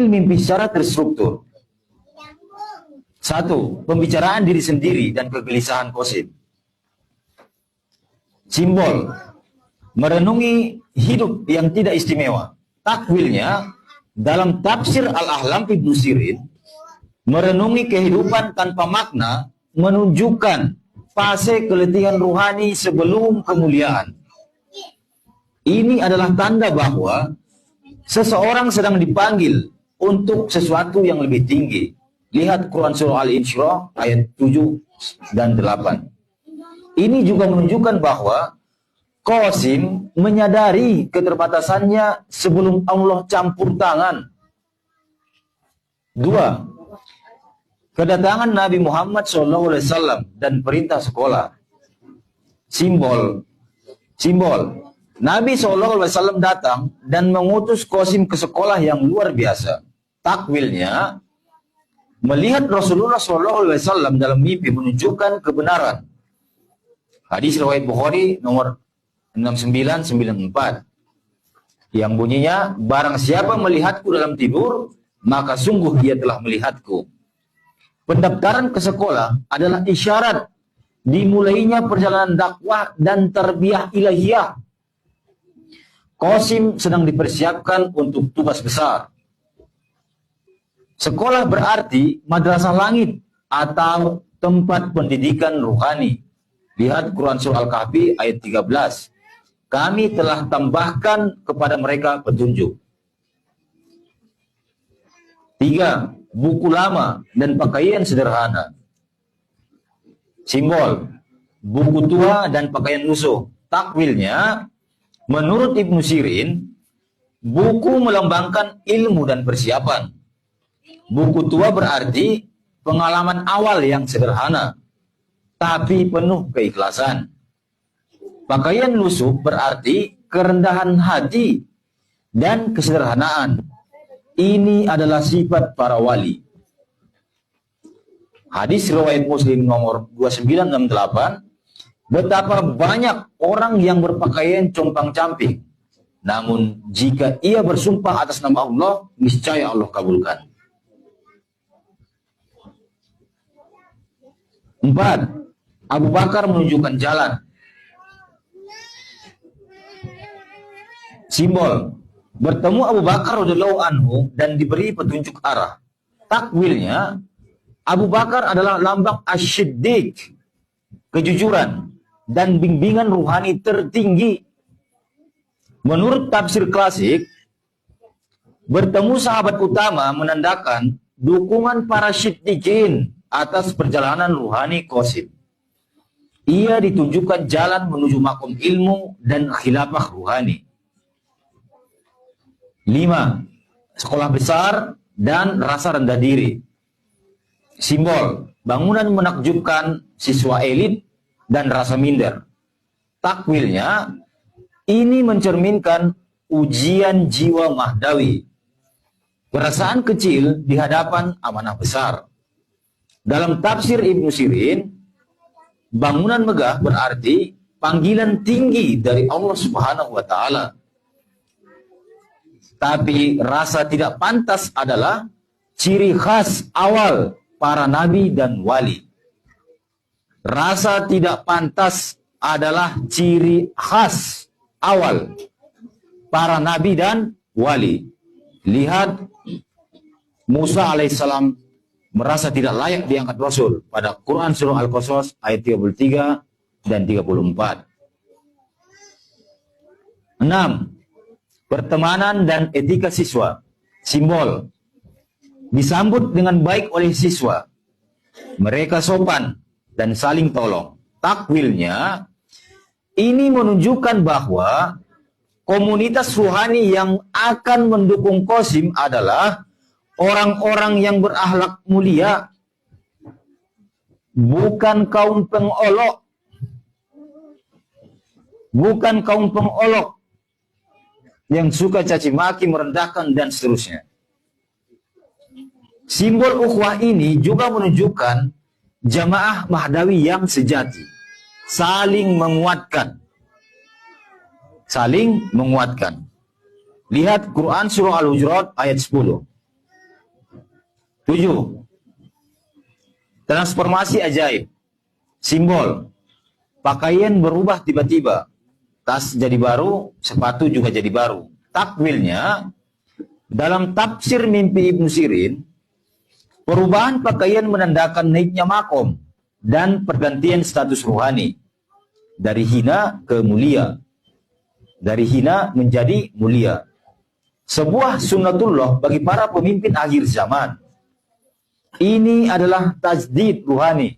mimpi secara terstruktur. Satu, pembicaraan diri sendiri dan kegelisahan Qasim. Simbol, merenungi hidup yang tidak istimewa. Takwilnya, dalam tafsir Al-Ahlam Ibnu Sirin, merenungi kehidupan tanpa makna menunjukkan fase keletihan ruhani sebelum kemuliaan. Ini adalah tanda bahwa seseorang sedang dipanggil untuk sesuatu yang lebih tinggi. Lihat Quran Surah Al-Insyirah ayat 7 dan 8. Ini juga menunjukkan bahwa Qasim menyadari keterbatasannya sebelum Allah campur tangan. 2. Kedatangan Nabi Muhammad SAW dan perintah sekolah. Simbol. Nabi SAW datang dan mengutus Qasim ke sekolah yang luar biasa. Takwilnya, melihat Rasulullah SAW dalam mimpi menunjukkan kebenaran. Hadis riwayat Bukhari nomor 6994 yang bunyinya, barang siapa melihatku dalam tidur, maka sungguh dia telah melihatku. Pendaftaran ke sekolah adalah isyarat dimulainya perjalanan dakwah dan tarbiyah ilahiyah. Qasim sedang dipersiapkan untuk tugas besar. Sekolah berarti madrasah langit atau tempat pendidikan ruhani. Lihat Quran Surah Al-Kahfi ayat 13. Kami telah tambahkan kepada mereka petunjuk. 3. Buku lama dan pakaian sederhana. Simbol, buku tua dan pakaian lusuh. Takwilnya, menurut Ibnu Sirin, buku melambangkan ilmu dan persiapan. Buku tua berarti pengalaman awal yang sederhana, tapi penuh keikhlasan. Pakaian lusuh berarti kerendahan hati dan kesederhanaan. Ini adalah sifat para wali. Hadis riwayat Muslim nomor 2968, betapa banyak orang yang berpakaian compang-camping, namun jika ia bersumpah atas nama Allah, niscaya Allah kabulkan. 4. Abu Bakar menunjukkan jalan. Simbol, bertemu Abu Bakar radhiyallahu anhu dan diberi petunjuk arah. Takwilnya, Abu Bakar adalah lambang asyiddiq, kejujuran dan bimbingan ruhani tertinggi. Menurut tafsir klasik, bertemu sahabat utama menandakan dukungan para syiddiqin atas perjalanan ruhani Qasim. Ia ditunjukkan jalan menuju makom ilmu dan khilafah ruhani. 5. Sekolah besar dan rasa rendah diri. Simbol, bangunan menakjubkan siswa elit dan rasa minder. Takwilnya, ini mencerminkan ujian jiwa mahdawi. Perasaan kecil di hadapan amanah besar. Dalam tafsir Ibnu Sirin, bangunan megah berarti panggilan tinggi dari Allah Subhanahu wa Ta'ala. Tapi rasa tidak pantas adalah ciri khas awal para nabi dan wali. Rasa tidak pantas adalah ciri khas awal para nabi dan wali. Lihat Musa alaihissalam merasa tidak layak diangkat Rasul pada Quran Surah Al-Qasas ayat 33 dan 34. 6. Pertemanan dan etika siswa. Simbol, disambut dengan baik oleh siswa. Mereka sopan dan saling tolong. Takwilnya, ini menunjukkan bahwa komunitas ruhani yang akan mendukung Qasim adalah orang-orang yang berakhlak mulia, bukan kaum pengolok. Bukan kaum pengolok yang suka caci maki, merendahkan, dan seterusnya. Simbol ukhuwah ini juga menunjukkan jamaah mahdawi yang sejati, saling menguatkan. Saling menguatkan. Lihat Quran Surah Al-Hujurat ayat 10. 7. Transformasi ajaib. Simbol. Pakaian berubah tiba-tiba. Tas jadi baru, sepatu juga jadi baru. Takwilnya, dalam tafsir mimpi Ibnu Sirin, perubahan pakaian menandakan naiknya makom dan pergantian status rohani. Dari hina ke mulia. Dari hina menjadi mulia. Sebuah sunnatullah bagi para pemimpin akhir zaman. Ini adalah tajdid ruhani.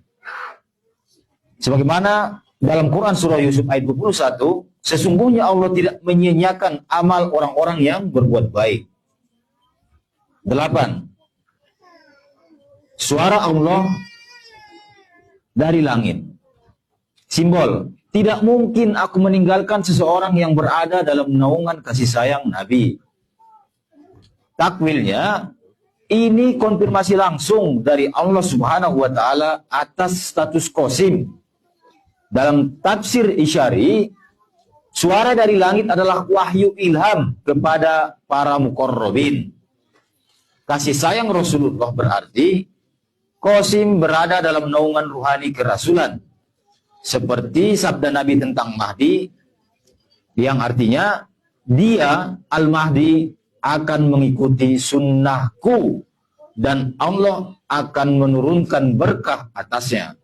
Sebagaimana dalam Quran surah Yusuf ayat 21, sesungguhnya Allah tidak menyia-nyiakan amal orang-orang yang berbuat baik. 8. Suara Allah dari langit. Simbol, tidak mungkin aku meninggalkan seseorang yang berada dalam naungan kasih sayang Nabi. Takwilnya, ini konfirmasi langsung dari Allah Subhanahu wa Ta'ala atas status Qasim. Dalam tafsir Isyari, suara dari langit adalah wahyu ilham kepada para muqarrabin. Kasih sayang Rasulullah berarti Qasim berada dalam naungan ruhani kerasulan. Seperti sabda Nabi tentang Mahdi, yang artinya dia Al-Mahdi akan mengikuti sunnahku dan Allah akan menurunkan berkah atasnya.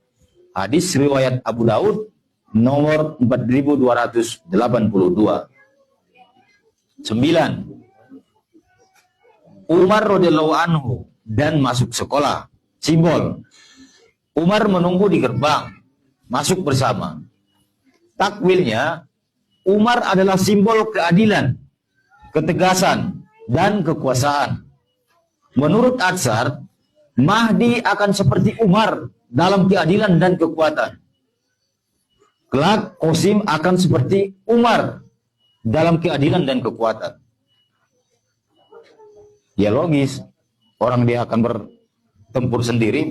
Hadis riwayat Abu Daud nomor 4282. 9. Umar radhiyallahu anhu dan masuk sekolah. Simbol, Umar menunggu di gerbang, masuk bersama. Takwilnya, Umar adalah simbol keadilan, ketegasan, dan kekuasaan. Menurut Atsar, Mahdi akan seperti Umar dalam keadilan dan kekuatan. Kelak Qasim akan seperti Umar dalam keadilan dan kekuatan. Ya logis, orang dia akan bertempur sendiri,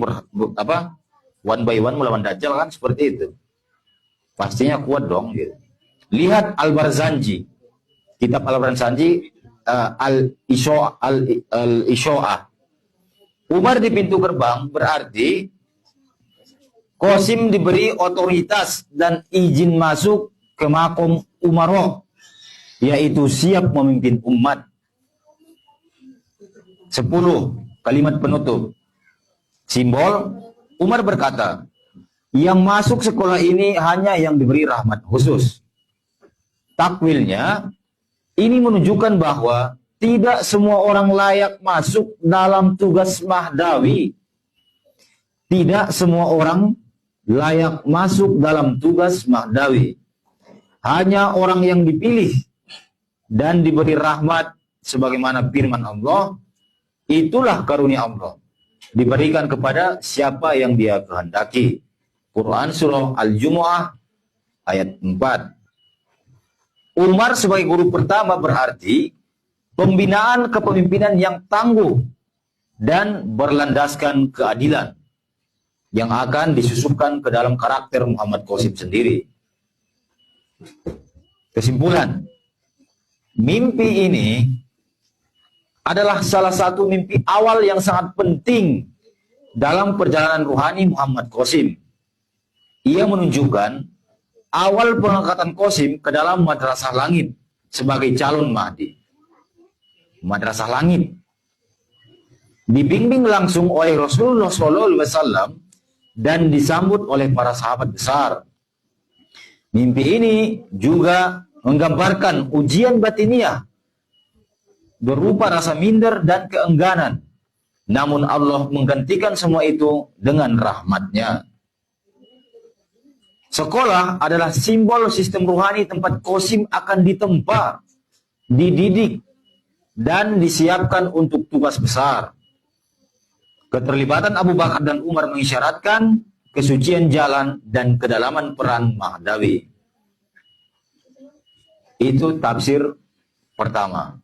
one by one melawan Dajjal kan seperti itu. Pastinya kuat dong. Gitu. Lihat Al-Barzanji, kitab Al-Barzanji, Al-Isho'ah. Umar di pintu gerbang berarti Qasim diberi otoritas dan izin masuk ke makom Umaro, yaitu siap memimpin umat. 10. Kalimat penutup. Simbol, Umar berkata, yang masuk sekolah ini hanya yang diberi rahmat khusus. Takwilnya, ini menunjukkan bahwa tidak semua orang layak masuk dalam tugas mahdawi. Tidak semua orang layak masuk dalam tugas mahdawi. Hanya orang yang dipilih dan diberi rahmat sebagaimana firman Allah, itulah karunia Allah. Diberikan kepada siapa yang dia kehendaki. Quran surah Al-Jumu'ah ayat 4. Umar sebagai guru pertama berarti pembinaan kepemimpinan yang tangguh dan berlandaskan keadilan yang akan disusupkan ke dalam karakter Muhammad Qasim sendiri. Kesimpulan, mimpi ini adalah salah satu mimpi awal yang sangat penting dalam perjalanan ruhani Muhammad Qasim. Ia menunjukkan awal pengangkatan Qasim ke dalam madrasah langit sebagai calon Mahdi. Madrasah langit dibimbing langsung oleh Rasulullah SAW dan disambut oleh para sahabat besar. Mimpi ini juga menggambarkan ujian batiniah berupa rasa minder dan keengganan. Namun Allah menggantikan semua itu dengan rahmatnya. Sekolah adalah simbol sistem ruhani tempat Qasim akan ditempa, dididik, dan disiapkan untuk tugas besar. Keterlibatan Abu Bakar dan Umar mengisyaratkan kesucian jalan dan kedalaman peran Mahdawi. Itu tafsir pertama.